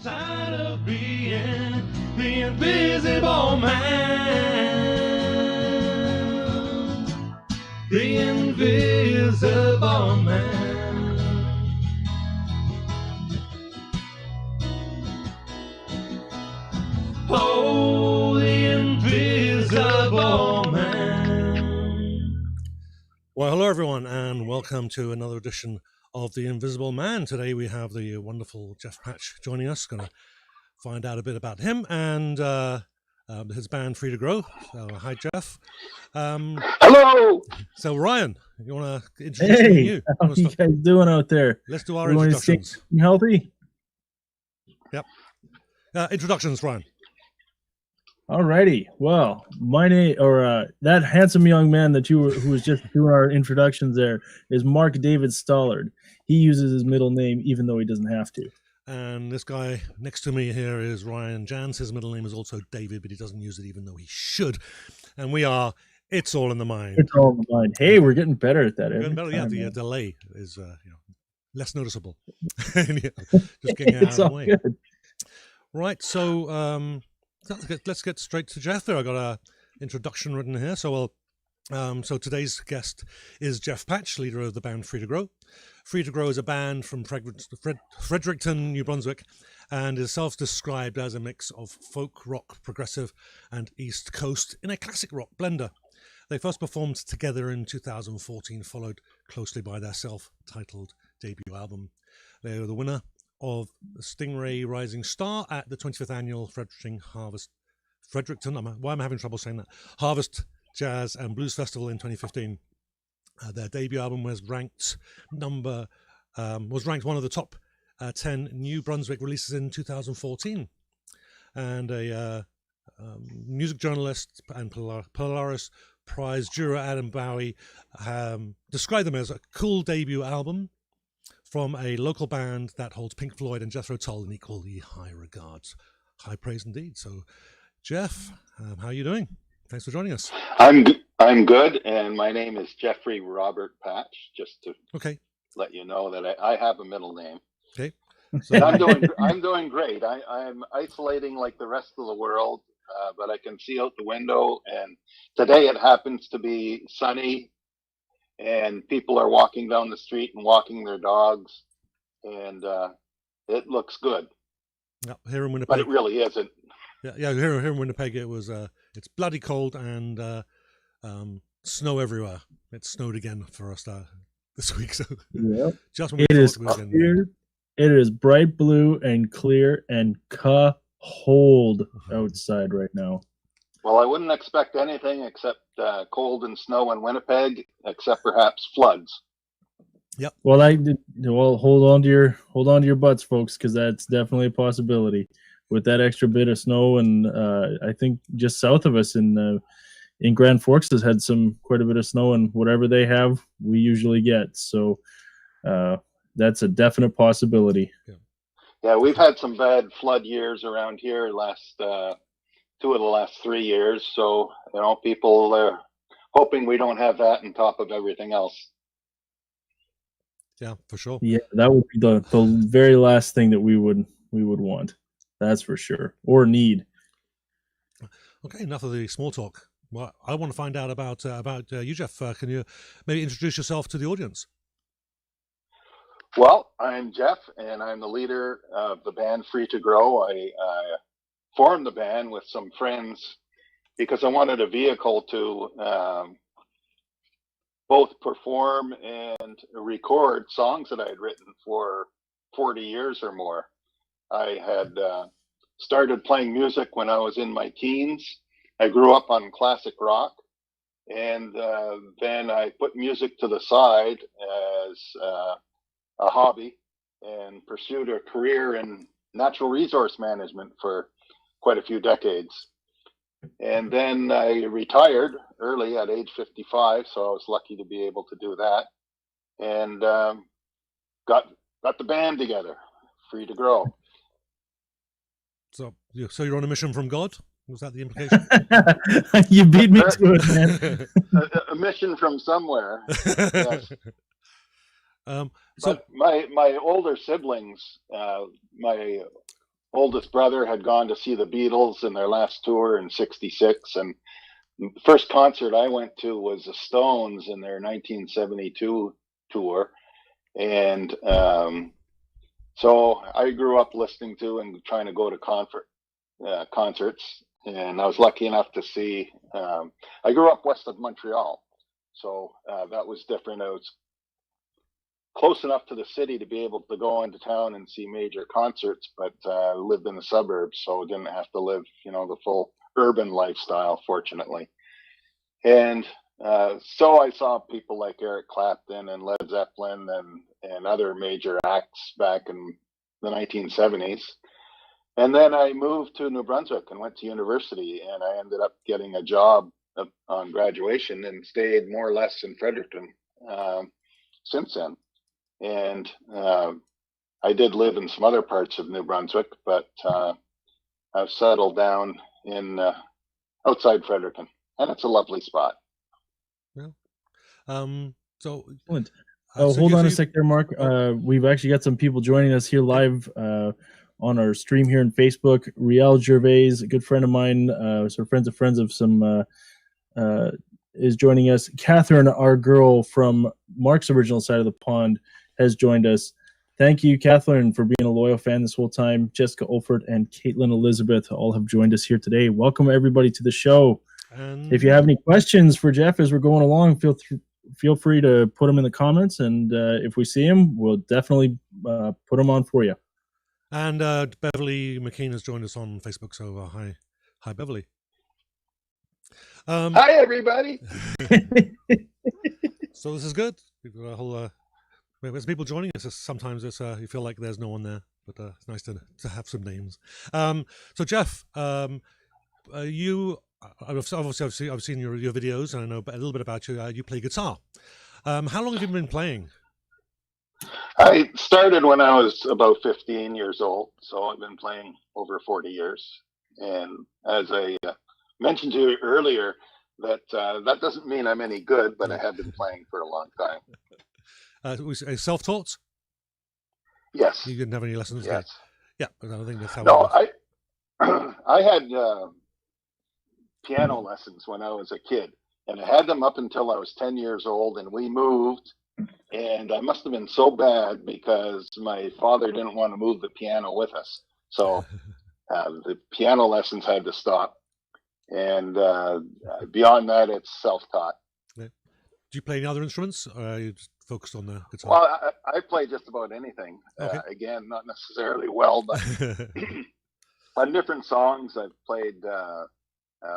Tired of being the invisible man. The invisible man. Oh, the invisible man. Well, hello everyone, and welcome to another edition of The Invisible Man. Today we have the wonderful Jeff Patch joining us. Going to find out a bit about him and his band Free to Grow. So, hi, Jeff. Hello. So, Ryan, you want to introduce me to you? How you guys doing out there? Let's do our Everyone introductions. staying healthy? Yep. Introductions, Ryan. Alrighty. Well, my name, or that handsome young man that who was just doing our introductions there, is Mark David Stallard. He uses his middle name even though he doesn't have to. And this guy next to me here is Ryan Janz. His middle name is also David, but he doesn't use it even though he should. And we are It's All in the Mind. It's all in the mind. Hey, we're getting better at that. Getting better, yeah, time, the man. delay is less noticeable. Just getting it out of It's the all way. good. Right, so let's get straight to Jeff there. I got a introduction written here. So today's guest is Jeff Patch, leader of the band Free to Grow. Free to Grow is a band from Fredericton, New Brunswick, and is self-described as a mix of folk rock, progressive, and East Coast in a classic rock blender. They first performed together in 2014, followed closely by their self-titled debut album. They were the winner of the Stingray Rising Star at the 25th annual Fredericton, why am I having trouble saying that? Harvest Jazz and Blues Festival in 2015. Their debut album was ranked one of the top 10 New Brunswick releases in 2014. And a music journalist and Polaris Prize juror Adam Bowie described them as a cool debut album from a local band that holds Pink Floyd and Jethro Tull in equally high regards. High praise indeed. So, Jeff, how are you doing? Thanks for joining us. I'm good, and my name is Jeffrey Robert Patch. Just to let you know that I have a middle name. Okay. So I'm doing great. I'm isolating like the rest of the world, but I can see out the window, and today it happens to be sunny. And people are walking down the street and walking their dogs, and it looks good. Yeah, here in Winnipeg, but it really isn't. Yeah. Here in Winnipeg, it was it's bloody cold and snow everywhere. It snowed again for us this week. So Yep. just when It we is thought we were clear. It is bright blue and clear and cold outside right now. Well, I wouldn't expect anything except cold and snow in Winnipeg, except perhaps floods. Yep. Well, hold on to your butts, folks, because that's definitely a possibility with that extra bit of snow. And I think just south of us in Grand Forks has had quite a bit of snow, and whatever they have, we usually get. So that's a definite possibility. Yeah, we've had some bad flood years around here two of the last 3 years. So, people are hoping we don't have that on top of everything else. Yeah, for sure. Yeah, that would be the very last thing that we would want. That's for sure, or need. Okay, enough of the small talk. Well, I want to find out about you, Jeff. Can you maybe introduce yourself to the audience? Well, I'm Jeff, and I'm the leader of the band Free to Grow. I formed the band with some friends because I wanted a vehicle to both perform and record songs that I had written for 40 years or more. I had started playing music when I was in my teens. I grew up on classic rock, and then I put music to the side as a hobby and pursued a career in natural resource management for quite a few decades. And then I retired early at age 55, so I was lucky to be able to do that, and got the band together, Free to Grow. So you're on a mission from God? Was that the implication? You beat me to it, man. A mission from somewhere. Yes. So but my older siblings, my oldest brother had gone to see the Beatles in their last tour in '66, and the first concert I went to was the Stones in their 1972 tour. And so I grew up listening to and trying to go to concerts. And I was lucky enough to see, I grew up west of Montreal. So that was different. I was close enough to the city to be able to go into town and see major concerts, but lived in the suburbs, so didn't have to live, the full urban lifestyle, fortunately. And so I saw people like Eric Clapton and Led Zeppelin and other major acts back in the 1970s. And then I moved to New Brunswick and went to university, and I ended up getting a job on graduation and stayed more or less in Fredericton since then. And I did live in some other parts of New Brunswick, but I've settled down in outside Fredericton, and it's a lovely spot. Yeah. So Excellent. so Hold you- on a you- sec there, Mark. We've actually got some people joining us here live on our stream here on Facebook. Riel Gervais, a good friend of mine, so friends of friends of some, is joining us. Catherine, our girl from Mark's original side of the pond, has joined us. Thank you, Catherine, for being a loyal fan this whole time. Jessica Olfert and Caitlin Elizabeth all have joined us here today. Welcome, everybody, to the show. and If you have any questions for Jeff as we're going along, feel free to put them in the comments, and if we see them, we'll definitely put them on for you. And Beverly McKean has joined us on Facebook. So hi, Beverly. Hi, everybody. So this is good. We've got a whole. There's people joining us. Sometimes it's you feel like there's no one there, but it's nice to have some names. So Jeff, you obviously I've seen your videos, and I know a little bit about you. You play guitar. How long have you been playing? I started when I was about 15 years old, so I've been playing over 40 years. And as I mentioned to you earlier, that doesn't mean I'm any good, but I have been playing for a long time. Self-taught? Yes. You didn't have any lessons? Yes. Yeah, but I don't think that's how No, it works. I had piano lessons when I was a kid, and I had them up until I was 10 years old, and we moved, and I must have been so bad because my father didn't want to move the piano with us. So the piano lessons had to stop. And beyond that, it's self-taught. Yeah. Do you play any other instruments, or are you just focused on the guitar? Well, I play just about anything. Okay. Again, not necessarily well, but on different songs, I've played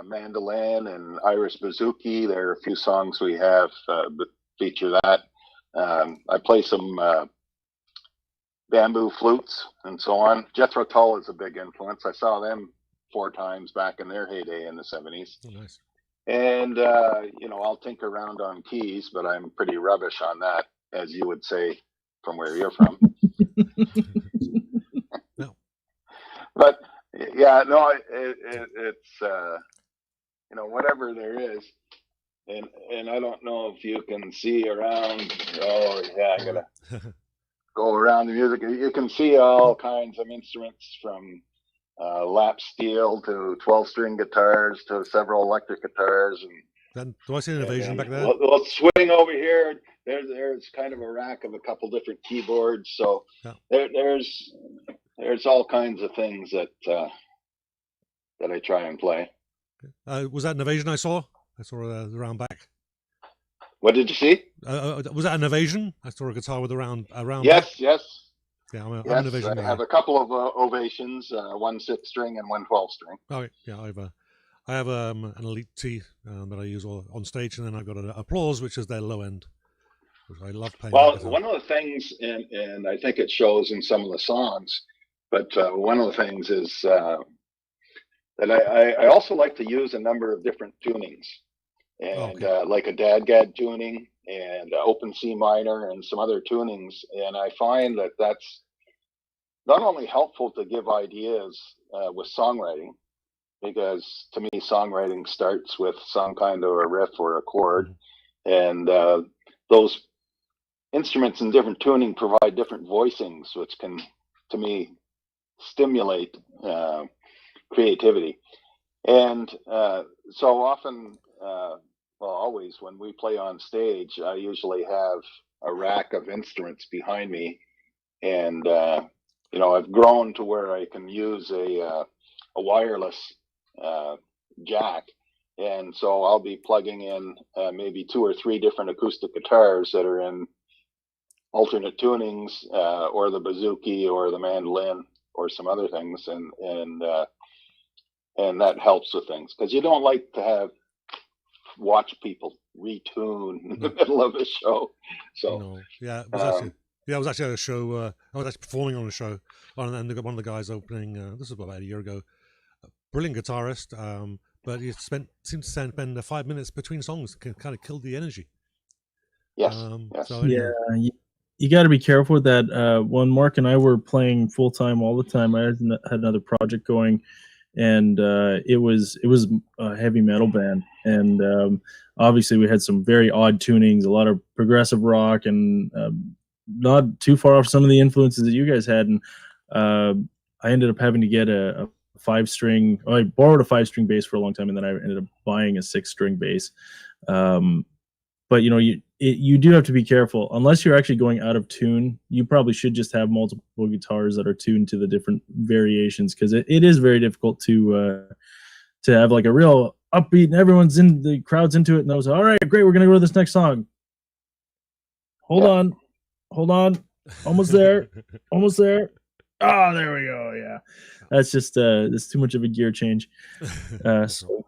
mandolin and Irish bouzouki. There are a few songs we have that feature that. I play some bamboo flutes and so on. Jethro Tull is a big influence. I saw them 4 times back in their heyday in the 70s. Oh, nice. And, I'll tinker around on keys, but I'm pretty rubbish on that, as you would say from where you're from. No. But, yeah, no, it's, whatever there is. And I don't know if you can see around. Oh, yeah, I got to go around the music. You can see all kinds of instruments from lap steel to 12-string guitars to several electric guitars. Then, do I see an invasion back there? We'll swing over here. There's kind of a rack of a couple different keyboards. So Yeah. there's all kinds of things that I try and play. Was that an invasion I saw? I saw the round back. What did you see? Was that an invasion? I saw a guitar with a round Yes, back. yes. Yeah, I'm an Yes, invasion I guy. have a couple of ovations, one 6-string and one 12-string. Oh, yeah, I have an Elite T that I use on stage, and then I've got an Applause, which is their low end, which I love playing. Well, that guitar. one of the things, and I think it shows in some of the songs, but one of the things is that I also like to use a number of different tunings, and Okay. like a dadgad tuning and open C minor and some other tunings. And I find that that's not only helpful to give ideas with songwriting, because to me, songwriting starts with some kind of a riff or a chord. And those instruments in different tuning provide different voicings, which can, to me, stimulate creativity. And so often, well, always when we play on stage, I usually have a rack of instruments behind me, and you know, I've grown to where I can use a wireless jack, and so I'll be plugging in maybe 2 or 3 different acoustic guitars that are in alternate tunings, or the bouzouki or the mandolin or some other things, and that helps with things, because you don't like to watch people retune in the middle of a show. So no. Yeah, it was I was actually at a show. I was actually performing on a show, and one of the guys opening. This was about a year ago. A brilliant guitarist, but he seemed to spend 5 minutes between songs. Kind of killed the energy. yes, yes. So anyway. Yeah, you got to be careful with that. When Mark and I were playing full time all the time, I had another project going, and it was a heavy metal band, and obviously we had some very odd tunings, a lot of progressive rock, and not too far off some of the influences that you guys had. And I ended up having to get a 5-string. I borrowed a 5-string bass for a long time, and then I ended up buying a 6-string bass. But you know, you do have to be careful. Unless you're actually going out of tune, you probably should just have multiple guitars that are tuned to the different variations, because it is very difficult to have like a real upbeat and everyone's in, the crowd's into it and knows, all right, great, we're gonna go to this next song. Hold on, almost there. Oh, there we go. Yeah, that's just it's too much of a gear change. So.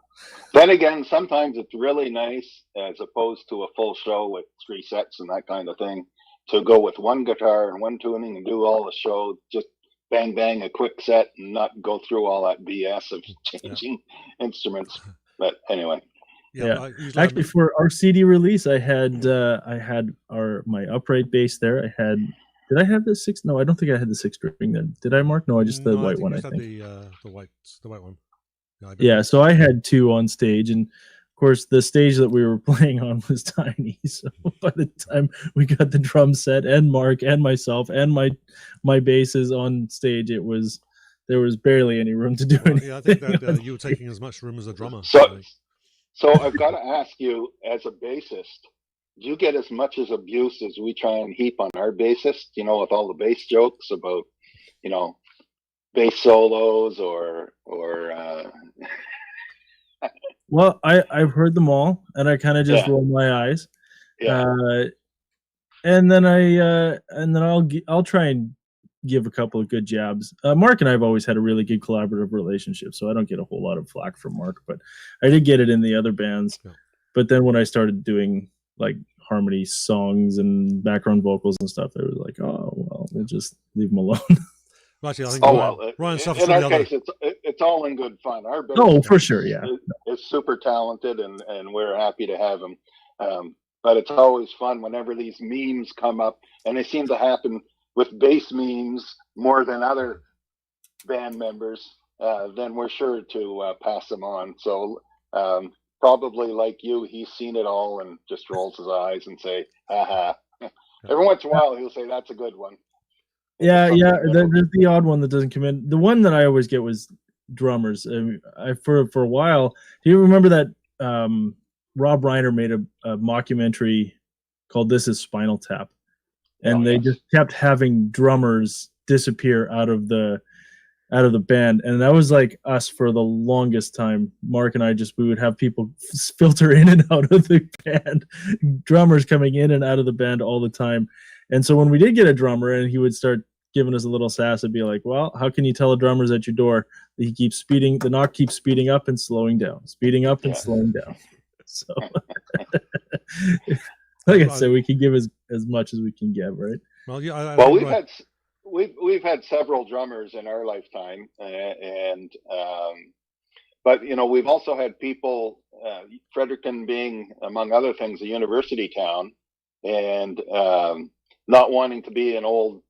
Then again, sometimes it's really nice, as opposed to a full show with 3 sets and that kind of thing, to go with one guitar and one tuning and do all the show, just bang, bang, a quick set, and not go through all that BS of changing instruments. But anyway. Yeah. Actually, for our CD release, I had my upright bass there. Did I have the 6? No, I don't think I had the 6-string there. Did I, Mark? No, just the white one. I think the white one. Yeah, so I had 2 on stage, and of course the stage that we were playing on was tiny. So by the time we got the drum set and Mark and myself and my basses on stage, there was barely any room to do anything. Yeah, I think that you were taking as much room as a drummer. So I've got to ask you, as a bassist, do you get as much as abuse as we try and heap on our bassist? You know, with all the bass jokes about, you know, bass solos or Well, I've heard them all, and I kind of just roll my eyes. And then I'll try and give a couple of good jabs. Mark and I have always had a really good collaborative relationship, so I don't get a whole lot of flack from Mark, but I did get it in the other bands. But then when I started doing like harmony songs and background vocals and stuff, it was like, oh well, we'll just leave them alone. Actually, I think Ryan in our case, it's all in good fun. Our bassist for sure, is super talented, and we're happy to have him. But it's always fun whenever these memes come up, and they seem to happen with bass memes more than other band members. Then we're sure to pass them on. So probably like you, he's seen it all and just rolls his eyes and say, "Ha ha." Every once in a while, he'll say, "That's a good one." Yeah. There's the odd one that doesn't come in. The one that I always get was drummers. For a while, do you remember that Rob Reiner made a mockumentary called "This Is Spinal Tap," and they just kept having drummers disappear out of the band, and that was like us for the longest time. Mark and I we would have people filter in and out of the band, drummers coming in and out of the band all the time. And so when we did get a drummer and he would start giving us a little sass, it'd be like, well, how can you tell a drummer's at your door? The knock keeps speeding up and slowing down, speeding up and slowing down. So like I said, we can give as much as we can give, right? Well, yeah. We've had several drummers in our lifetime, and but you know, we've also had people, Fredericton being, among other things, a university town, and not wanting to be an old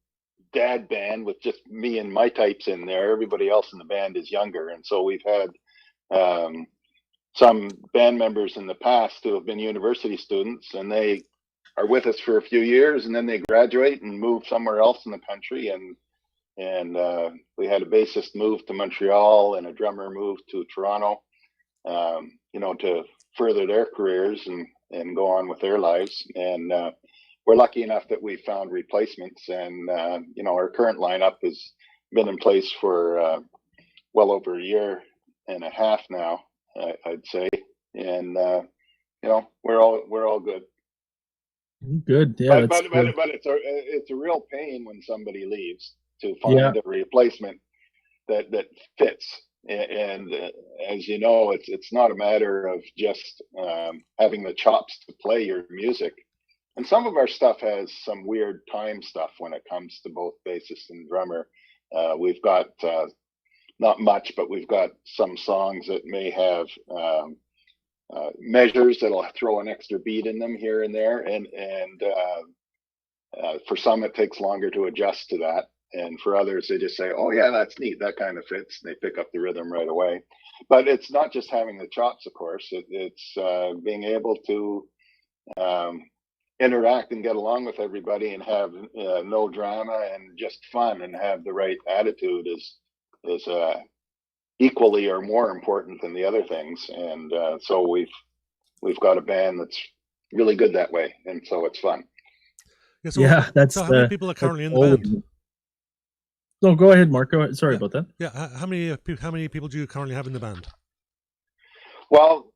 dad band with just me and my types in there. Everybody else in the band is younger, and so we've had some band members in the past who have been university students, and they are with us for a few years, and then they graduate and move somewhere else in the country, and and we had a bassist move to Montreal and a drummer move to Toronto, to further their careers and go on with their lives. And we're lucky enough that we found replacements, and our current lineup has been in place for well over a year and a half now, I'd say, and we're all good. Good, yeah. But it's a real pain when somebody leaves to find a replacement that fits. And as you know, it's not a matter of just having the chops to play your music. And some of our stuff has some weird time stuff when it comes to both bassist and drummer. We've got not much, but we've got some songs that may have measures that'll throw an extra beat in them here and there, and for some it takes longer to adjust to that, and for others they just say, oh yeah, that's neat, that kind of fits, and they pick up the rhythm right away. But it's not just having the chops, of course. It's being able to interact and get along with everybody and have no drama and just fun and have the right attitude is equally or more important than the other things. And so we've got a band that's really good that way, and so it's fun. That's so how many people are currently in the band? No, go ahead, Mark. Go ahead. Sorry about that. Yeah, how many people do you currently have in the band? Well,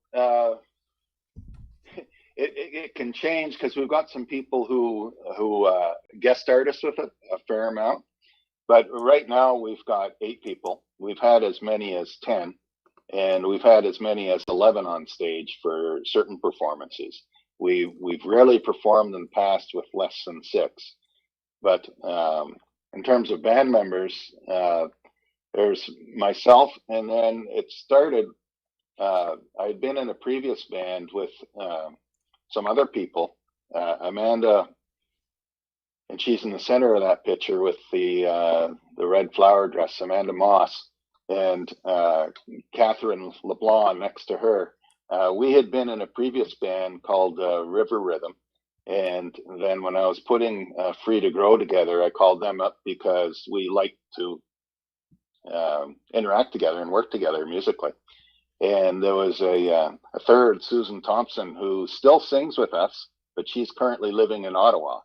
it can change because we've got some people who guest artists with it a fair amount. But right now we've got 8 people. We've had as many as 10, and we've had as many as 11 on stage for certain performances. We've rarely performed in the past with less than 6. But in terms of band members, there's myself, and then it started. I'd been in a previous band with some other people, Amanda. And she's in the center of that picture with the red flower dress, Amanda Moss, and Catherine Leblanc next to her. We had been in a previous band called River Rhythm. And then when I was putting Free to Grow together, I called them up because we like to interact together and work together musically. And there was a third, Susan Thompson, who still sings with us, but she's currently living in Ottawa.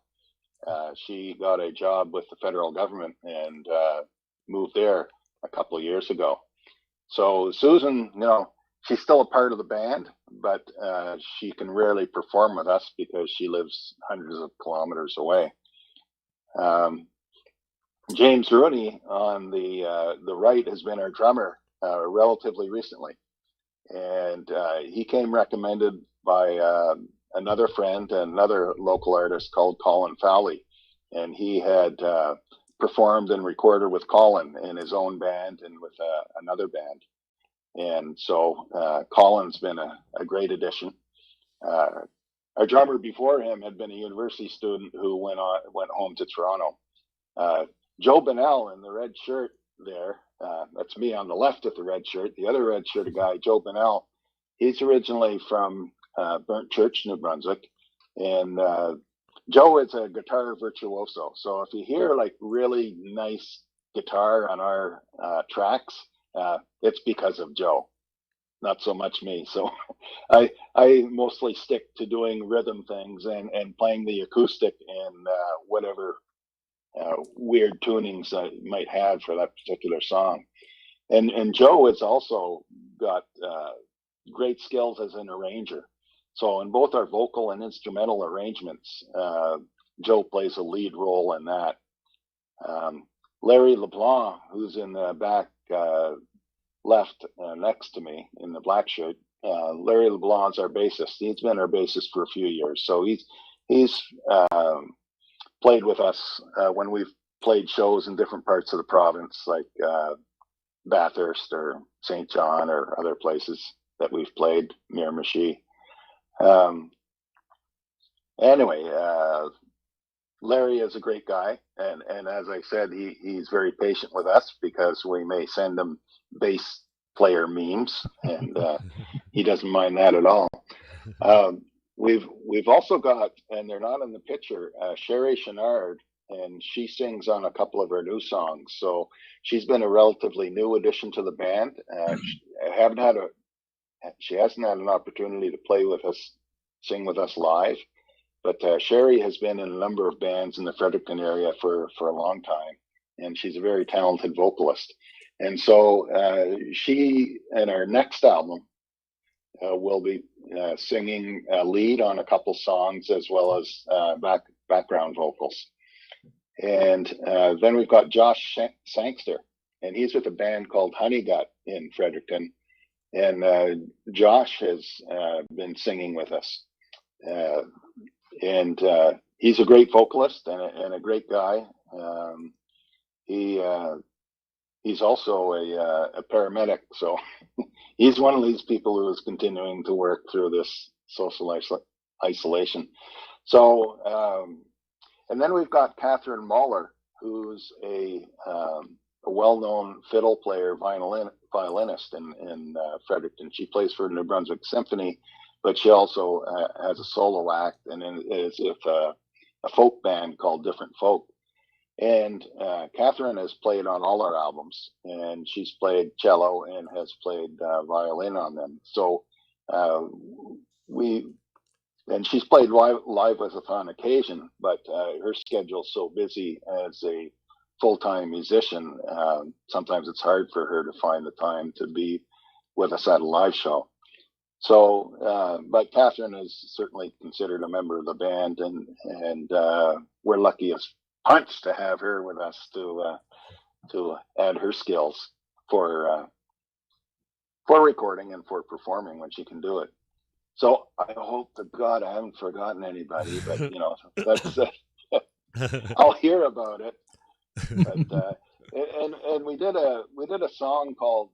She got a job with the federal government and moved there a couple of years ago. So Susan, she's still a part of the band, but she can rarely perform with us because she lives hundreds of kilometers away. James Rooney on the right has been our drummer relatively recently, and he came recommended by another friend, another local artist called Colin Fowley, and he had performed and recorded with Colin in his own band and with another band. And so Colin's been a great addition. Our drummer before him had been a university student who went home to Toronto. Joe Bennell in the red shirt there, that's me on the left with the red shirt. The other red shirted guy, Joe Bennell, he's originally from Burnt Church, New Brunswick, and Joe is a guitar virtuoso. So if you hear like really nice guitar on our tracks, it's because of Joe, not so much me. So I mostly stick to doing rhythm things and playing the acoustic and whatever weird tunings I might have for that particular song. And Joe has also got great skills as an arranger. So in both our vocal and instrumental arrangements, Joe plays a lead role in that. Larry Leblanc, who's in the back left next to me in the black shirt, Larry Leblanc's our bassist. He's been our bassist for a few years. So he's played with us when we've played shows in different parts of the province, like Bathurst or St. John or other places that we've played, Miramichi. Anyway, Larry is a great guy, and as I said, he's very patient with us because we may send him bass player memes, and he doesn't mind that at all. We've also got, and they're not in the picture, Sherry Chenard and she sings on a couple of her new songs. So she's been a relatively new addition to the band. She hasn't had an opportunity to play with us, sing with us live, but Sherry has been in a number of bands in the Fredericton area for a long time, and she's a very talented vocalist. And so she, in our next album, will be singing lead on a couple songs as well as background vocals. And then we've got Josh Sangster, and he's with a band called Honeygut in Fredericton. And Josh has been singing with us. And he's a great vocalist and a great guy. He's also a paramedic, so he's one of these people who is continuing to work through this social isolation. So, and then we've got Catherine Muller, who's a well-known fiddle player, violinist in Fredericton. She plays for New Brunswick Symphony, but she also has a solo act and is with a folk band called Different Folk. And Catherine has played on all our albums, and she's played cello and has played violin on them. So and she's played live with us on occasion, but her schedule's so busy as a full-time musician, sometimes it's hard for her to find the time to be with us at a live show. So, but Catherine is certainly considered a member of the band, and we're lucky as punch to have her with us to add her skills for recording and for performing when she can do it. So I hope to God I haven't forgotten anybody, but you know, that's I'll hear about it. But and we did a song called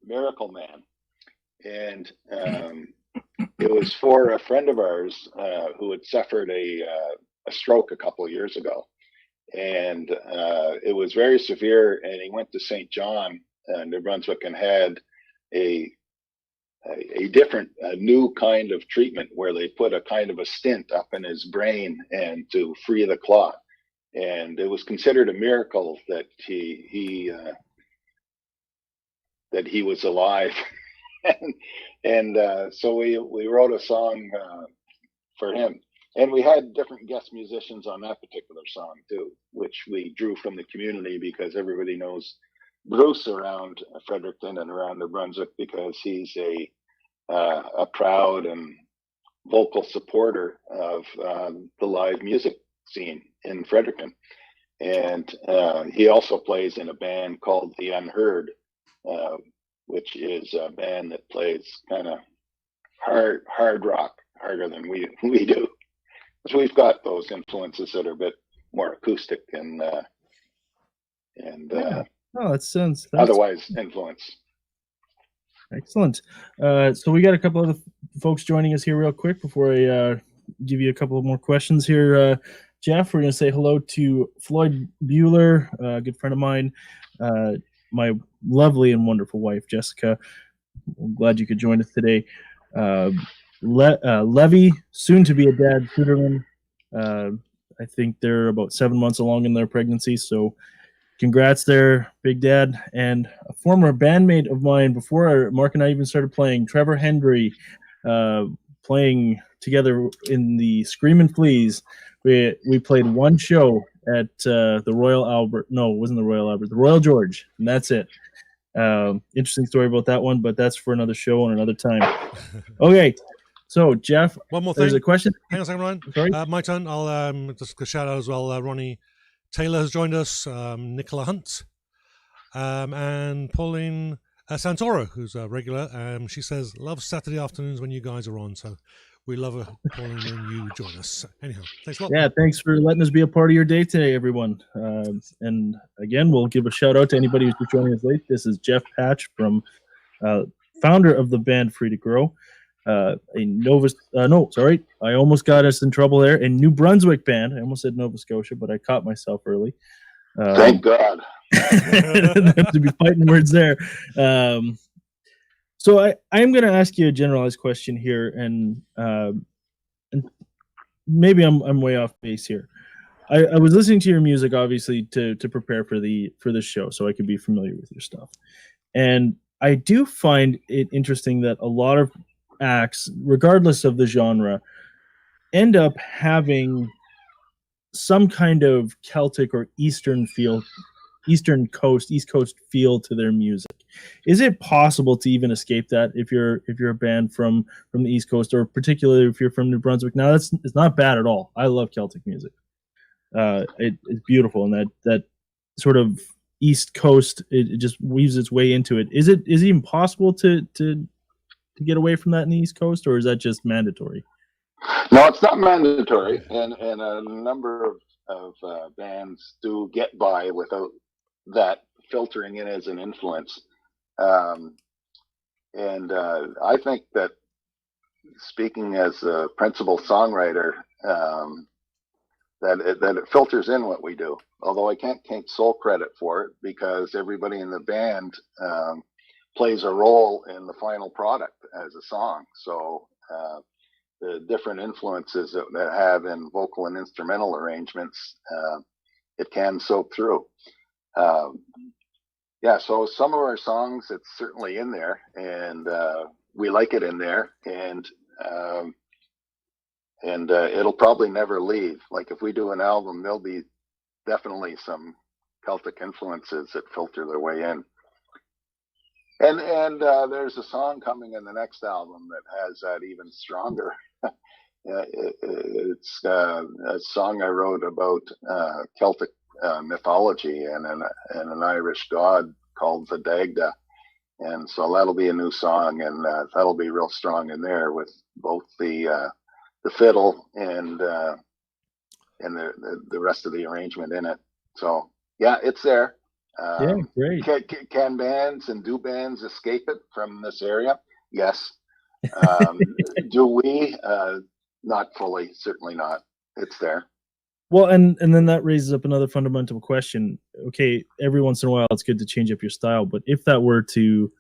Miracle Man, and it was for a friend of ours who had suffered a stroke a couple of years ago, and it was very severe, and he went to St. John, New Brunswick, and had a new kind of treatment where they put a kind of a stent up in his brain and to free the clot. And it was considered a miracle that he was alive. and so we wrote a song for him. And we had different guest musicians on that particular song too, which we drew from the community because everybody knows Bruce around Fredericton and around New Brunswick because he's a proud and vocal supporter of the live music scene in Fredericton. And he also plays in a band called The Unheard, which is a band that plays kind of hard rock, harder than we do. So we've got those influences that are a bit more acoustic and that sounds otherwise influence. Excellent. So we got a couple of the folks joining us here real quick before I give you a couple of more questions here. Jeff, we're going to say hello to Floyd Muller, a good friend of mine, my lovely and wonderful wife, Jessica. I'm glad you could join us today. Levy, soon to be a dad, Peterman. I think they're about 7 months along in their pregnancy, so congrats there, Big Dad. And a former bandmate of mine before Mark and I even started playing, Trevor Hendry, playing together in the Screamin' Fleas. We played one show at the Royal Albert. No, it wasn't the Royal Albert, the Royal George, and that's it. Interesting story about that one, but that's for another show and another time. Okay, so Jeff, one more thing. There's a question. Hang on a second, Ryan. Sorry? My turn. I'll just a shout out as well. Ronnie Taylor has joined us, Nicola Hunt, and Pauline Santoro, who's a regular. She says, love Saturday afternoons when you guys are on. So we love her, Pauline, when you join us. Anyhow, thanks a lot. Yeah, thanks for letting us be a part of your day today, everyone. And again, we'll give a shout out to anybody who's just joining us late. This is Jeff Patch from founder of the band Free to Grow. I almost got us in trouble there. A New Brunswick band. I almost said Nova Scotia, but I caught myself early. Thank God. Have to be fighting words there. So I am going to ask you a generalized question here, and maybe I'm way off base here. I was listening to your music, obviously, to prepare for this show, so I could be familiar with your stuff. And I do find it interesting that a lot of acts, regardless of the genre, end up having some kind of Celtic or East Coast feel to their music. Is it possible to even escape that if you're a band from the East Coast, or particularly if you're from New Brunswick? Now it's not bad at all. I love Celtic music. It's beautiful, and that sort of East Coast, it just weaves its way into it. Is it even possible to get away from that in the East Coast, or is that just mandatory? No, it's not mandatory, and a number of bands do get by without that filtering in as an influence. And I think that, speaking as a principal songwriter, that it filters in what we do. Although I can't take sole credit for it, because everybody in the band plays a role in the final product as a song. So the different influences that have in vocal and instrumental arrangements, it can soak through. So some of our songs, it's certainly in there, and we like it in there, and it'll probably never leave. Like if we do an album, there'll be definitely some Celtic influences that filter their way in. And there's a song coming in the next album that has that even stronger. It's a song I wrote about Celtic mythology and an Irish god called the Dagda. And so that'll be a new song, and that'll be real strong in there with both the fiddle and the rest of the arrangement in it. So yeah, it's there. Great. Can bands and do bands escape it from this area? Yes. Do we? Not fully, certainly not. It's there. Well, and then that raises up another fundamental question. Okay, every once in a while it's good to change up your style, but if that were to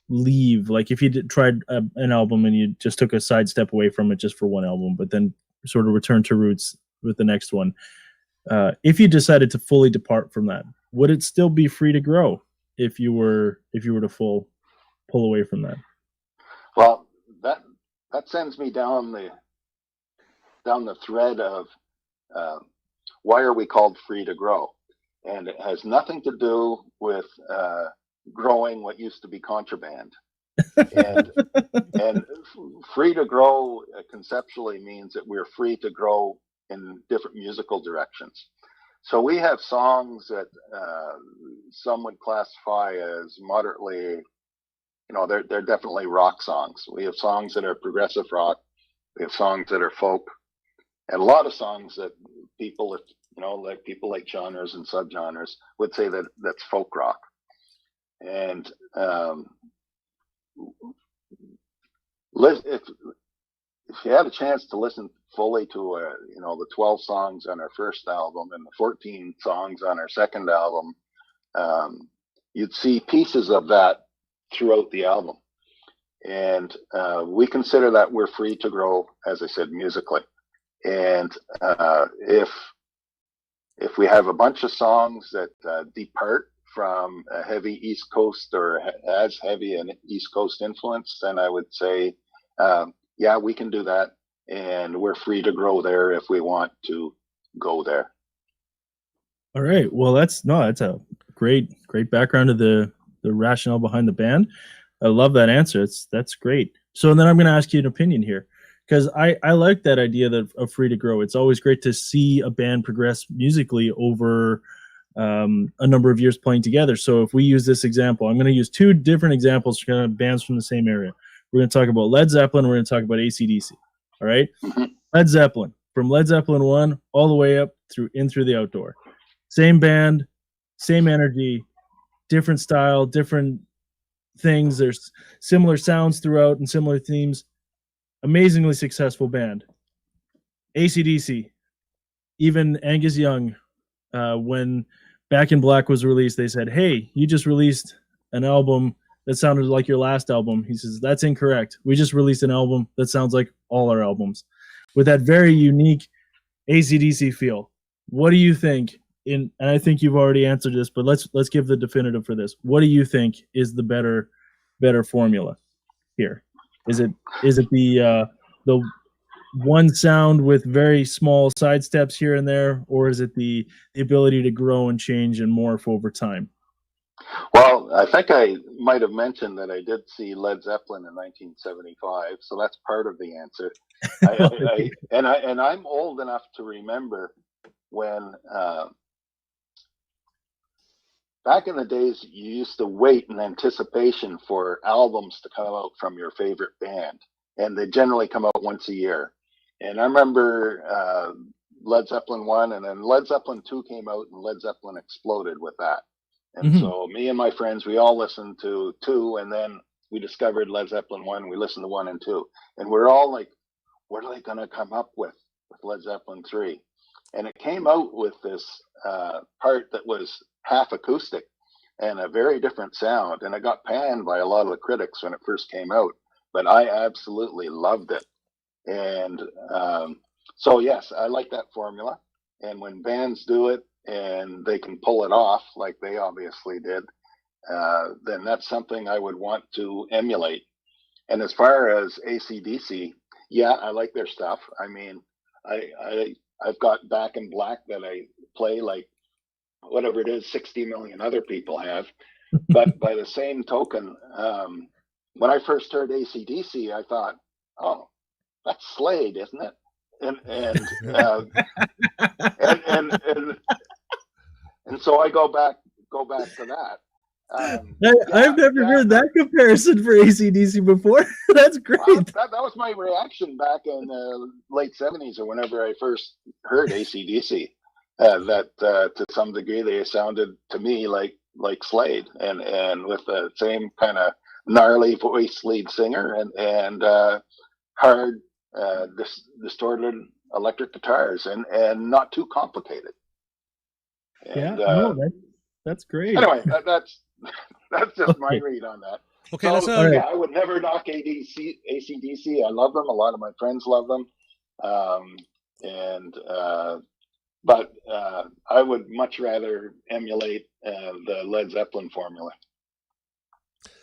leave, like if you tried an album and you just took a sidestep away from it just for one album, but then sort of returned to roots with the next one, if you decided to fully depart from that, would it still be free to grow if you were to pull away from that? Well, that sends me down the thread of why are we called free to grow? And it has nothing to do with growing what used to be contraband. And free to grow conceptually means that we're free to grow in different musical directions. So we have songs that some would classify as moderately, they're definitely rock songs. We have songs that are progressive rock. We have songs that are folk, and a lot of songs that people, like people like genres and subgenres would say that that's folk rock. And if you had a chance to listen fully to the 12 songs on our first album and the 14 songs on our second album, you'd see pieces of that throughout the album. And we consider that we're free to grow, as I said, musically. And if we have a bunch of songs that depart from a heavy East Coast or as heavy an East Coast influence, then I would say, yeah, we can do that. And we're free to grow there if we want to go there. All right. Well, that's a great background of the rationale behind the band. I love that answer. That's great. So then I'm going to ask you an opinion here, because I like that idea of free to grow. It's always great to see a band progress musically over a number of years playing together. So if we use this example, I'm going to use two different examples for bands from the same area. We're going to talk about Led Zeppelin. We're going to talk about AC/DC. All right. Mm-hmm. Led Zeppelin, from Led Zeppelin 1 all the way up through the Outdoor. Same band, same energy, different style, different things. There's similar sounds throughout and similar themes. Amazingly successful band. AC/DC, even Angus Young, when Back in Black was released, they said, hey, you just released an album that sounded like your last album. He says, that's incorrect. We just released an album that sounds like all our albums, with that very unique AC/DC feel. what do you think? And I think you've already answered this, but let's give the definitive for this. What do you think is the better formula here? Is it the one sound with very small side steps here and there, or is it the ability to grow and change and morph over time? Well, I think I might have mentioned that I did see Led Zeppelin in 1975, so that's part of the answer. And I'm old enough to remember when back in the days you used to wait in anticipation for albums to come out from your favorite band, and they generally come out once a year. And I remember Led Zeppelin 1, and then Led Zeppelin 2 came out, and Led Zeppelin exploded with that. And so me and my friends, we all listened to 2, and then we discovered Led Zeppelin 1. We listened to 1 and 2. And we're all like, what are they going to come up with Led Zeppelin 3? And it came out with this part that was half acoustic and a very different sound. And it got panned by a lot of the critics when it first came out. But I absolutely loved it. And so, yes, I like that formula. And when bands do it, and they can pull it off like they obviously did, then that's something I would want to emulate. And as far as AC/DC, yeah, I like their stuff. I mean, I've got Back in Black that I play like whatever it is 60 million other people have. But by the same token, when I first heard AC/DC, I thought, oh, that's Slade, isn't it? And so I go back to that. I've never heard that comparison for AC/DC before. That's great. Well, that was my reaction back in the late 70s or whenever I first heard AC/DC. That to some degree they sounded to me like Slade, and with the same kind of gnarly voice lead singer and hard distorted electric guitars and not too complicated. And, that's great. Anyway, that's just my read on that. Okay, so, I would never knock AC/DC. I love them. A lot of my friends love them. But I would much rather emulate the Led Zeppelin formula.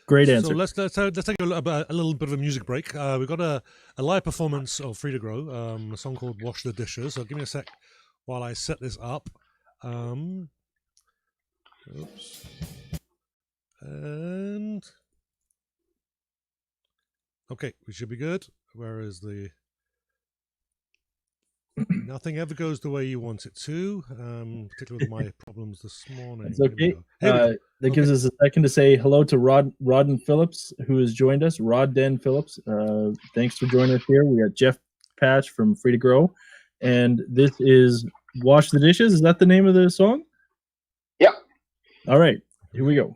Great answer. So let's take a little bit of a music break. We've got a live performance of Free to Grow, a song called "Wash the Dishes." So give me a sec while I set this up. Oops. And okay, we should be good. Where is the? Nothing ever goes the way you want it to, particularly with my problems this morning. It's okay. That gives us a second to say hello to Rodden Phillips, who has joined us. Rodden Phillips, thanks for joining us here. We got Jeff Patch from Free to Grow, and this is "Wash the Dishes." Is that the name of the song? Yeah. All right, here we go.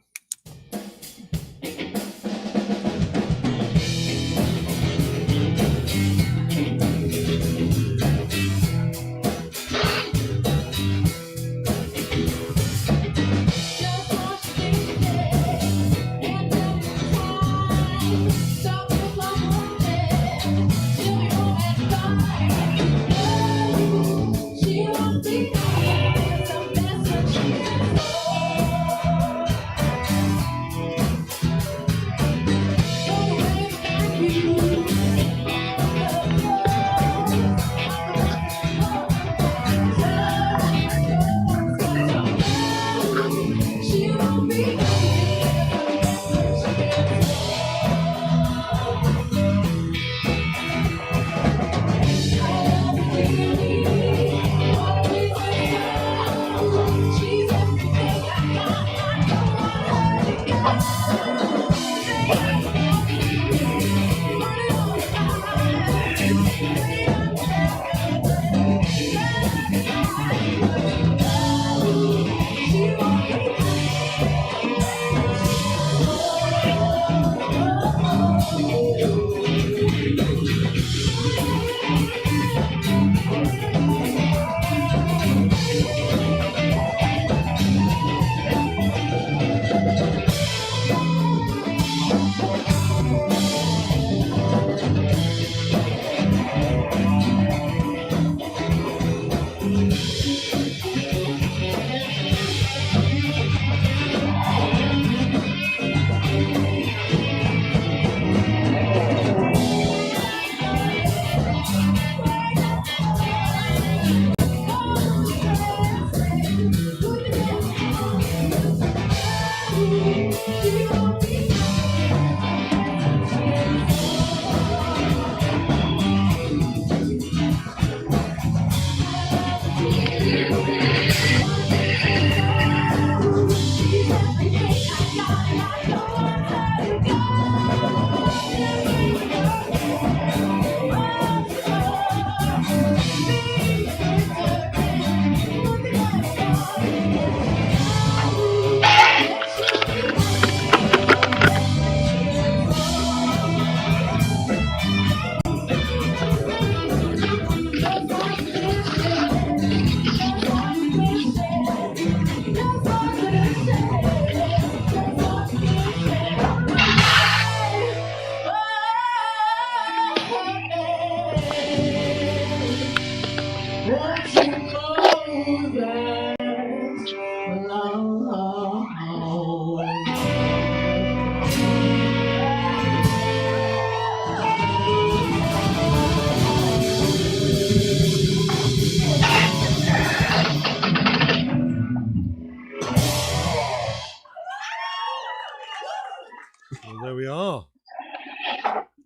Well, there we are.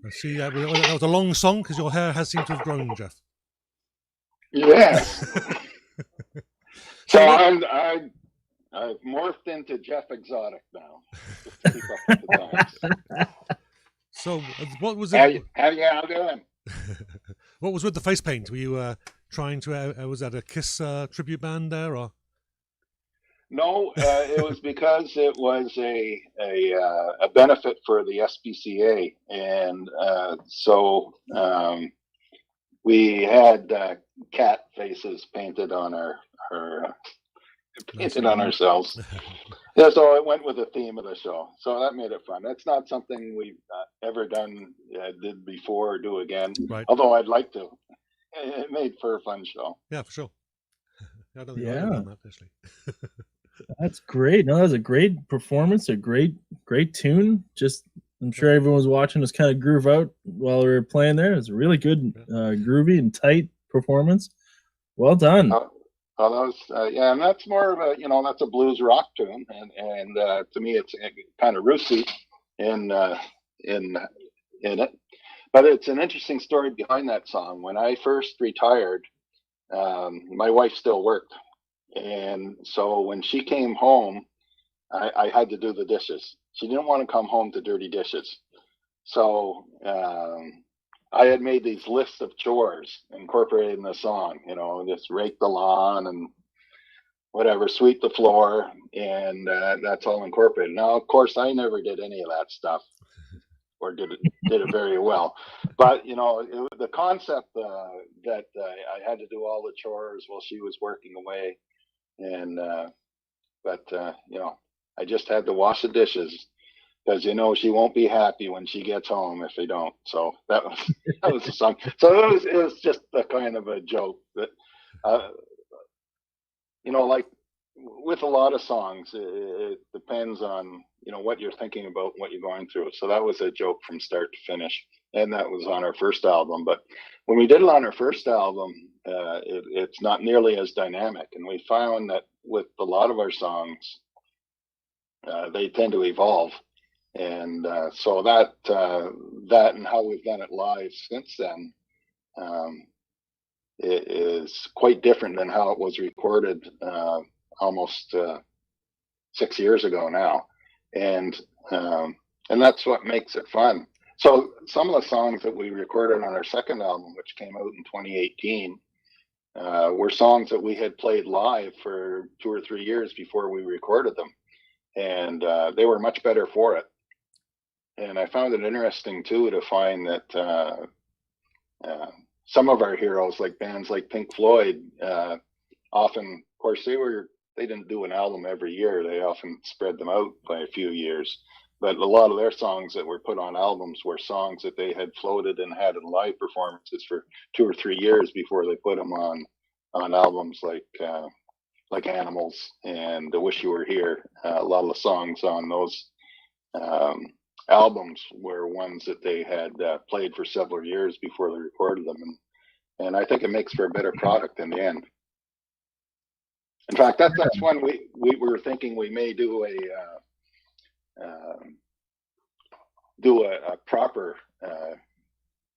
I see that was a long song because your hair has seemed to have grown, Jeff. Yes. So I've morphed into Jeff Exotic now. Just to keep up with the times. So what was it? How you all doing? What was with the face paint? Were you trying to? Was that a Kiss tribute band there, or? No, it was because it was a benefit for the SPCA, and so we had cat faces painted on ourselves. Yeah, so it went with the theme of the show. So that made it fun. It's not something we've ever did before or do again. Right. Although I'd like to. It made for a fun show. Yeah, for sure. I don't think I've done that, actually. That's great. No, that was a great performance, a great tune. Just, I'm sure everyone was watching us kind of groove out while we were playing there. It was a really good, groovy and tight performance. Well done. Well, that was, yeah, and that's more of a, that's a blues rock tune, and to me, it's kind of rootsy in it. But it's an interesting story behind that song. When I first retired, my wife still worked. And so when she came home, I had to do the dishes. She didn't want to come home to dirty dishes. So I had made these lists of chores incorporated in the song, just rake the lawn and whatever, sweep the floor. And that's all incorporated. Now, of course, I never did any of that stuff or did it very well. But, the concept that I had to do all the chores while she was working away. And but I just had to wash the dishes because she won't be happy when she gets home if they don't. So that was the song. So it was just a kind of a joke that like with a lot of songs, it depends on what you're thinking about, what you're going through. So that was a joke from start to finish, and that was on our first album. But when we did it on our first album, it's not nearly as dynamic, and we found that with a lot of our songs, they tend to evolve, and so that and how we've done it live since then, it is quite different than how it was recorded almost 6 years ago now, and that's what makes it fun. So some of the songs that we recorded on our second album, which came out in 2018, were songs that we had played live for 2 or 3 years before we recorded them. And they were much better for it. And I found it interesting, too, to find that some of our heroes, like bands like Pink Floyd, often, of course, they didn't do an album every year. They often spread them out by a few years. But a lot of their songs that were put on albums were songs that they had floated and had in live performances for 2 or 3 years before they put them on albums like Animals and I Wish You Were Here. A lot of the songs on those albums were ones that they had played for several years before they recorded them. And I think it makes for a better product in the end. In fact, that's one we were thinking we may do do a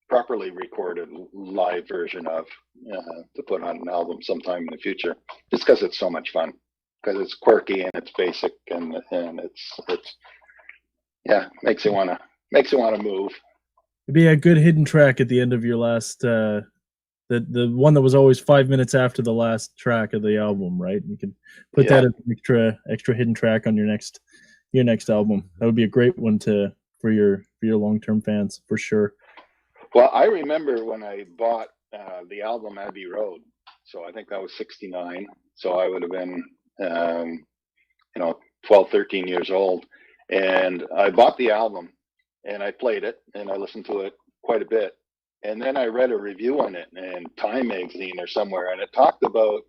properly recorded live version of to put on an album sometime in the future, just because it's so much fun, because it's quirky and it's basic and it's makes you want to move. It'd be a good hidden track at the end of your last the one that was always 5 minutes after the last track of the album, right? You can put that as an extra hidden track on your next album. That would be a great one for your long-term fans, for sure. Well, I remember when I bought the album Abbey Road, so I think that was 69, so I would have been 12, 13 years old, and I bought the album and I played it and I listened to it quite a bit. And then I read a review on it in Time magazine or somewhere, and it talked about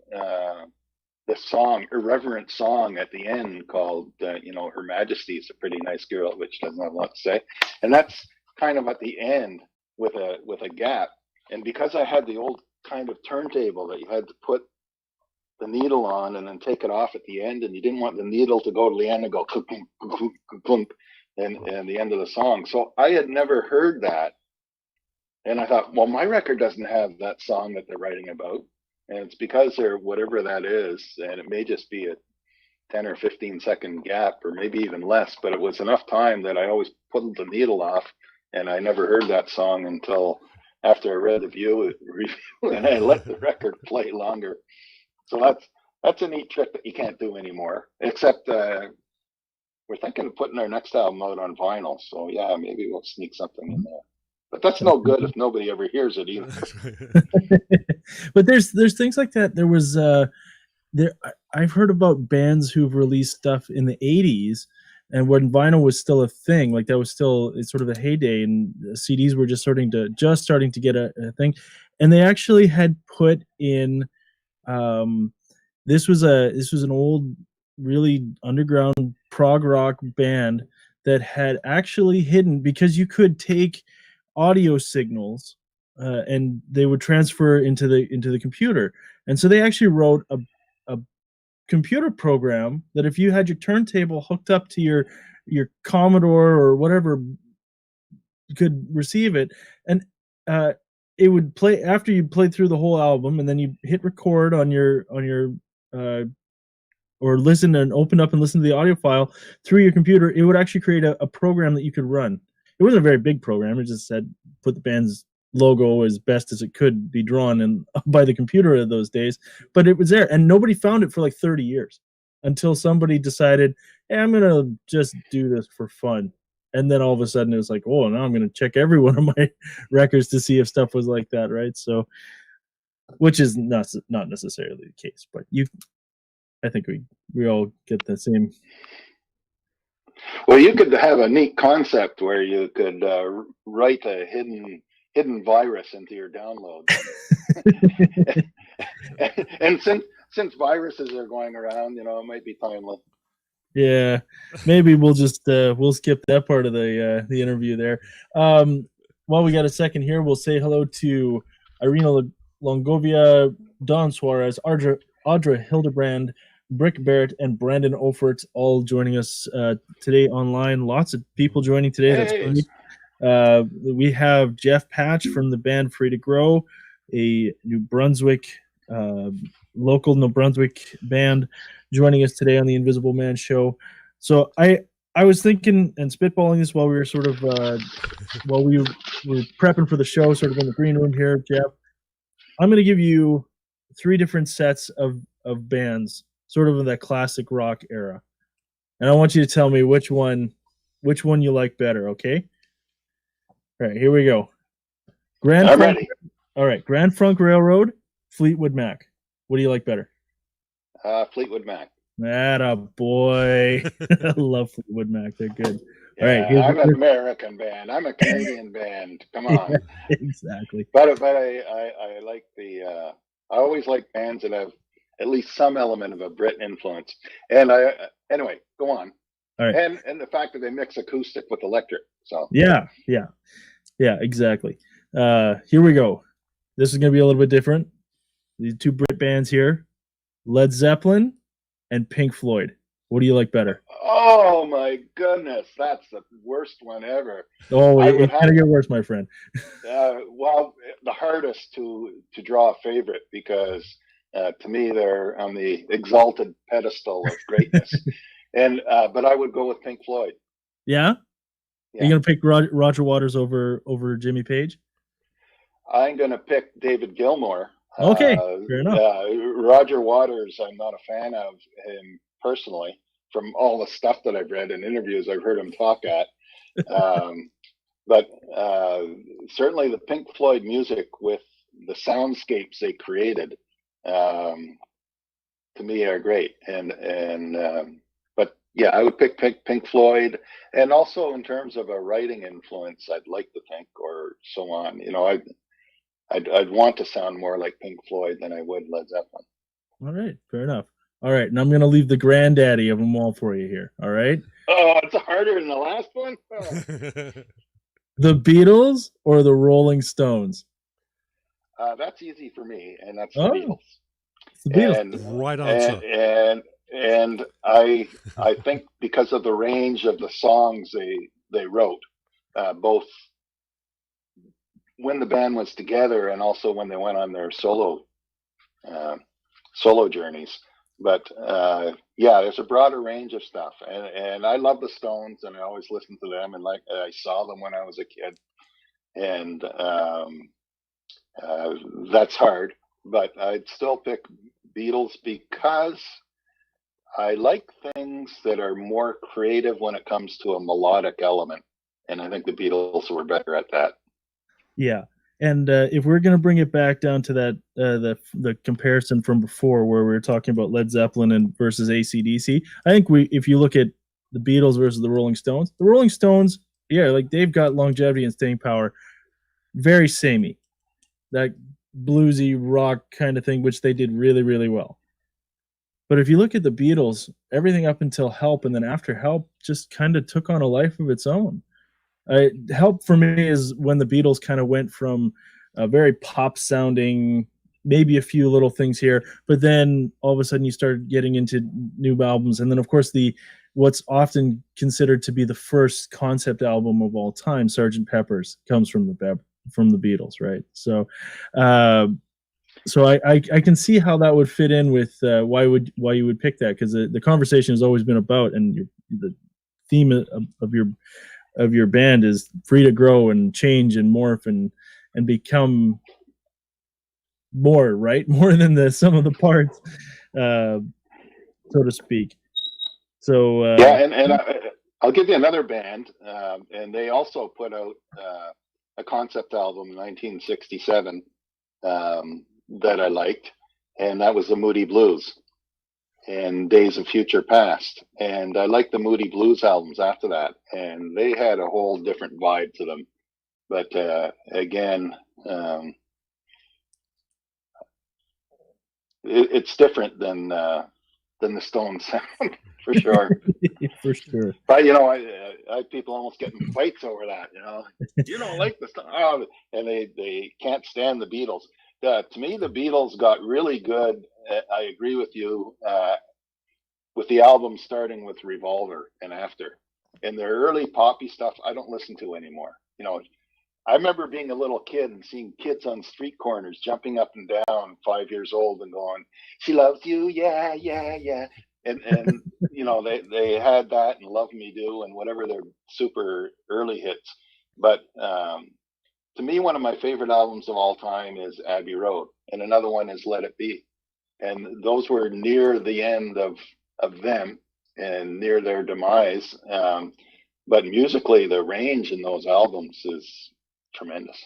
the song, irreverent song at the end called, Her Majesty is a Pretty Nice Girl, which doesn't have a lot to say. And that's kind of at the end with a gap. And because I had the old kind of turntable that you had to put the needle on and then take it off at the end, and you didn't want the needle to go to the end and go clunk, clunk, clunk, and the end of the song. So I had never heard that. And I thought, well, my record doesn't have that song that they're writing about. And it's because they're whatever that is. And it may just be a 10 or 15 second gap, or maybe even less. But it was enough time that I always pulled the needle off. And I never heard that song until after I read the review and I let the record play longer. So that's a neat trick that you can't do anymore. Except we're thinking of putting our next album out on vinyl. So yeah, maybe we'll sneak something in there. But that's no good if nobody ever hears it either. But there's things like that. There was I've heard about bands who've released stuff in the 80s, and when vinyl was still a thing, like that was still it's sort of a heyday, and CDs were just starting to get a thing, and they actually had put in this was an old, really underground prog rock band that had actually hidden, because you could take audio signals and they would transfer into the computer, and so they actually wrote a computer program that if you had your turntable hooked up to your Commodore or whatever, could receive it, and it would play after you played through the whole album, and then you hit record on your or listen and open up and listen to the audio file through your computer. It would actually create a program that you could run. It wasn't a very big program. It just said put the band's logo as best as it could be drawn by the computer of those days. But it was there, and nobody found it for like 30 years until somebody decided, hey, I'm going to just do this for fun. And then all of a sudden it was like, oh, now I'm going to check every one of my records to see if stuff was like that, right? So, which is not necessarily the case, but I think we all get the same. Well, you could have a neat concept where you could write a hidden virus into your download. And since viruses are going around, it might be timely. Yeah, maybe we'll just we'll skip that part of the interview there. While we got a second here, we'll say hello to Irina Longovia, Don Suarez, Audra Hildebrand, Brick Barrett, and Brandon Ofert, all joining us today online. Lots of people joining today. Hey. That's great. We have Jeff Patch from the band Free to Grow, a New Brunswick, local New Brunswick band, joining us today on the Invisible Man Show. So I was thinking and spitballing this while we were sort of while we were prepping for the show, sort of in the green room here, Jeff. I'm going to give you 3 different sets of bands, sort of in that classic rock era, and I want you to tell me which one you like better. Okay. All right, here we go. I'm ready. All right, Grand Funk Railroad, Fleetwood Mac. What do you like better? Fleetwood Mac. Atta boy. I love Fleetwood Mac. They're good. Yeah, all right, I'm an American band. I'm a Canadian band. Come on. Yeah, exactly. But I like I always like bands that have at least some element of a Brit influence. And anyway, go on. All right. And the fact that they mix acoustic with electric. So yeah, exactly. Here we go. This is going to be a little bit different. These 2 Brit bands here, Led Zeppelin and Pink Floyd. What do you like better? Oh my goodness, that's the worst one ever. Oh, I it's would gonna have, get worse, my friend. well, the hardest to draw a favorite because to me they're on the exalted pedestal of greatness. And but I would go with Pink Floyd. Yeah, are Yeah, you gonna pick Roger Waters over Jimmy Page? I'm going to pick David Gilmour. Okay, fair enough. Roger Waters, I'm not a fan of him personally. From all the stuff that I've read and interviews I've heard him talk at. But certainly the Pink Floyd music with the soundscapes they created, to me are great. But yeah, I would pick Pink Floyd, and also in terms of a writing influence, I'd like to think, or so on. You know, I'd want to sound more like Pink Floyd than I would Led Zeppelin. All right, fair enough. All right, and I'm gonna leave the granddaddy of them all for you here. All right, Oh, it's harder than the last one. Oh. the Beatles or the Rolling Stones? That's easy for me, and that's the Oh, Beatles. it's the Beatles. And Right answer. and I think because of the range of the songs they wrote, both when the band was together and also when they went on their solo journeys. But yeah, there's a broader range of stuff, and I love the Stones, and I always listen to them, and like I saw them when I was a kid, and that's hard. But I'd still pick Beatles because I like things that are more creative when it comes to a melodic element, and I think the Beatles were better at that. Yeah, and if we're gonna bring it back down to that the comparison from before, where we were talking about Led Zeppelin and versus AC/DC, I think if you look at the Beatles versus the Rolling Stones, yeah, like they've got longevity and staying power, very samey, that bluesy rock kind of thing, which they did really, really well. But if you look at the Beatles, everything up until Help and then after Help just kind of took on a life of its own. Help for me is when the Beatles kind of went from a very pop sounding, maybe a few little things here, but then all of a sudden you start getting into new albums. And then of course what's often considered to be the first concept album of all time, Sgt. Pepper's, comes from the Beatles, right? So I can see how that would fit in with why you would pick that, because the conversation has always been about, and the theme of your band is free to grow and change and morph and become more, right? More than the sum of the parts, so to speak. So yeah, and I'll give you another band, and they also put out a concept album in 1967 that I liked, and that was the Moody Blues and Days of Future Past. And I liked the Moody Blues albums after that, and they had a whole different vibe to them. But again, it's different than the Stones sound for sure. For sure. But you know, I people almost get in fights over that. You know, you don't like the Stones, and they can't stand the Beatles. To me, the Beatles got really good. I agree with you. With the album starting with Revolver and after, and their early poppy stuff, I don't listen to anymore. You know, I remember being a little kid and seeing kids on street corners jumping up and down, 5 years old, and going, "She loves you, yeah, yeah, yeah." And you know, they had that and Love Me Do and whatever their super early hits. But to me, one of my favorite albums of all time is Abbey Road, and another one is Let It Be. And those were near the end of them and near their demise. But musically, the range in those albums is tremendous.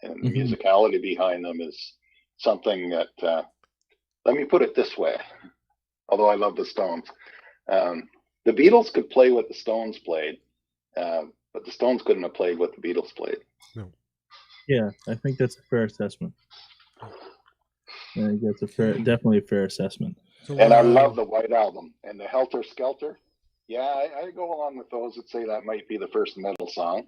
And the musicality behind them is something that, let me put it this way, although I love the Stones. The Beatles could play what the Stones played, but the Stones couldn't have played what the Beatles played. No. Yeah, I think that's a fair assessment. I think that's definitely a fair assessment. So, and I love the White Album and the Helter Skelter. Yeah, I go along with those that say that might be the first metal song.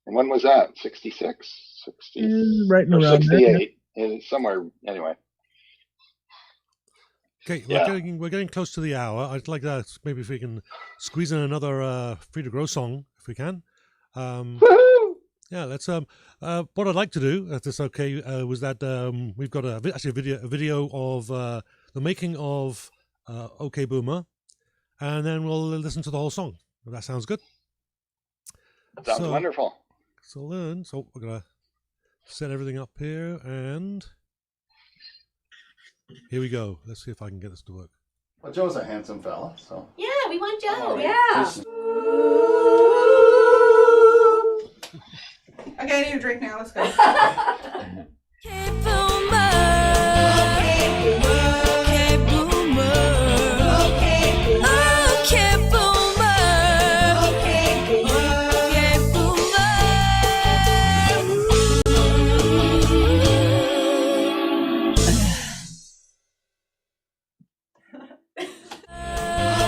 And when was that? 66? 60, right or around 68? Somewhere, anyway. Okay, Yeah. we're getting close to the hour. I'd like that. Maybe if we can squeeze in another Free to Grow song, if we can. Woohoo! Yeah, let's. What I'd like to do, if it's okay, was that we've got actually a video of the making of OK Boomer, and then we'll listen to the whole song. If that sounds good. Sounds wonderful. So we're gonna set everything up here, and here we go. Let's see if I can get this to work. Well, Joe's a handsome fella, so. Yeah, we want Joe. Right. Yeah. Okay, I need a drink now. Let's go. Okay, boomer. Okay, boomer. Okay, boomer. Okay, boomer. Okay, boomer.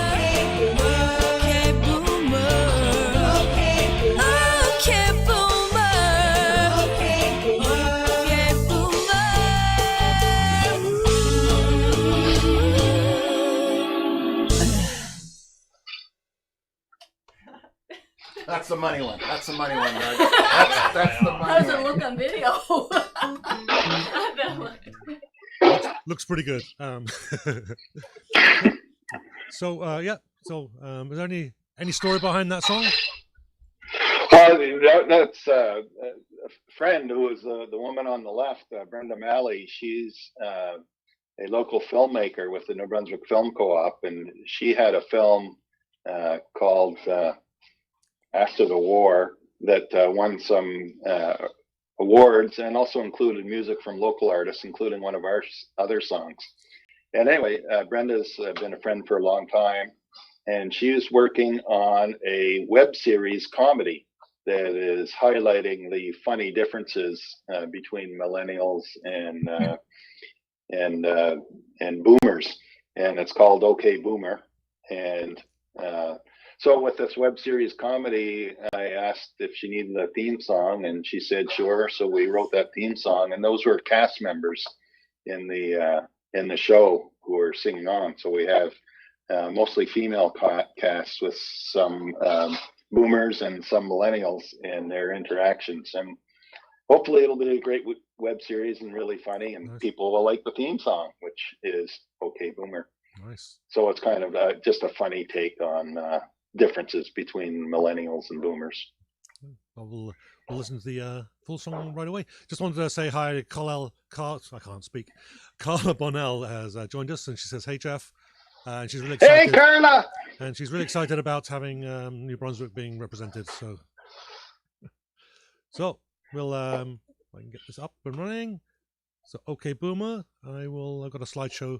Okay, boomer. Okay, boomer. Okay, boomer. Okay, That's the money one. That's the money one, Doug. That's the money How does it one. look on video? Looks pretty good. Yeah. So, is there any story behind that song? Well, that's a friend who was the woman on the left, Brenda Malley. She's a local filmmaker with the New Brunswick Film Co-op, and she had a film called After the War that won some awards and also included music from local artists, including one of our other songs. And anyway, Brenda's been a friend for a long time, and she is working on a web series comedy that is highlighting the funny differences between millennials and boomers, and it's called OK Boomer. And so with this web series comedy, I asked if she needed a theme song, and she said sure. So we wrote that theme song, and those were cast members in the show who are singing on. So we have mostly female casts with some boomers and some millennials in their interactions, and hopefully it'll be a great web series and really funny, and Nice. people will like the theme song, which is OK Boomer. Nice. So it's kind of just a funny take on differences between millennials and boomers. Well, we'll listen to the full song right away. Just wanted to say hi to Carla Bonnell has joined us, and she says, "Hey Jeff," and she's really Hey, excited. Carla! And she's really excited about having New Brunswick being represented. So we'll I can get this up and running. So OK Boomer, I've got a slideshow.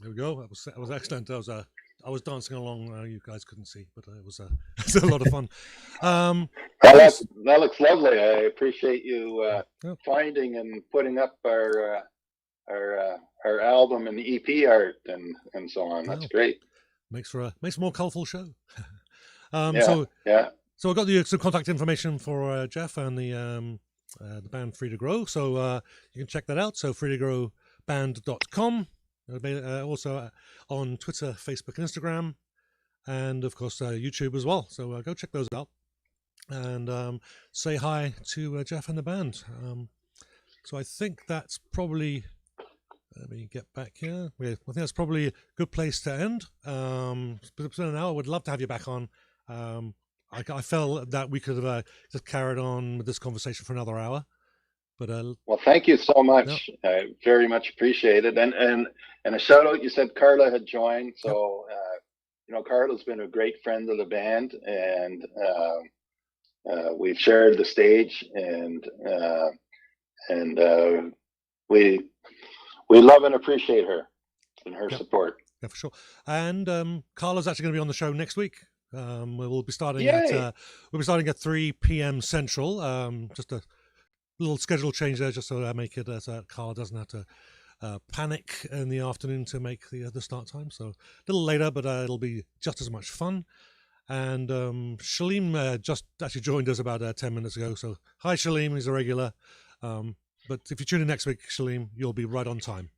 There we go. That was excellent. That was I was dancing along. You guys couldn't see, but it was it's a lot of fun. Well, that looks lovely. I appreciate you Yeah. finding and putting up our album and EP art and so on. That's Yeah. great. makes a more colourful show. Yeah, yeah. So I got the some contact information for Jeff and the band Free to Grow. So you can check that out. So freetogrowband.com. Also on Twitter, Facebook, and Instagram, and of course YouTube as well. So go check those out and say hi to Jeff and the band. So I think that's probably. Let me get back here. I think that's probably a good place to end. But now I would love to have you back on. I felt that we could have just carried on with this conversation for another hour. But Well, thank you so much. I very much appreciate it. And a shout out. You said Carla had joined, so Carla's been a great friend of the band, and we've shared the stage, and we love and appreciate her and her support. yeah, for sure. And Carla's actually going to be on the show next week. We'll be starting Yay. at 3 p.m. Central. Just a little schedule change there, just so I make it so Carla doesn't have to panic in the afternoon to make the start time. So a little later, but it'll be just as much fun. And Shalim just actually joined us about 10 minutes ago. So hi, Shalim. He's a regular. But if you tune in next week, Shalim, you'll be right on time.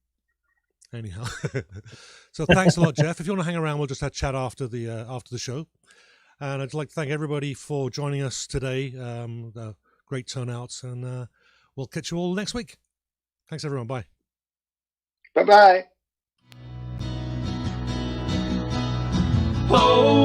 Anyhow, so thanks a lot, Jeff. If you want to hang around, we'll just have chat after the show. And I'd like to thank everybody for joining us today. The great turnouts, and we'll catch you all next week. Thanks, everyone. Bye. Bye-bye. Oh,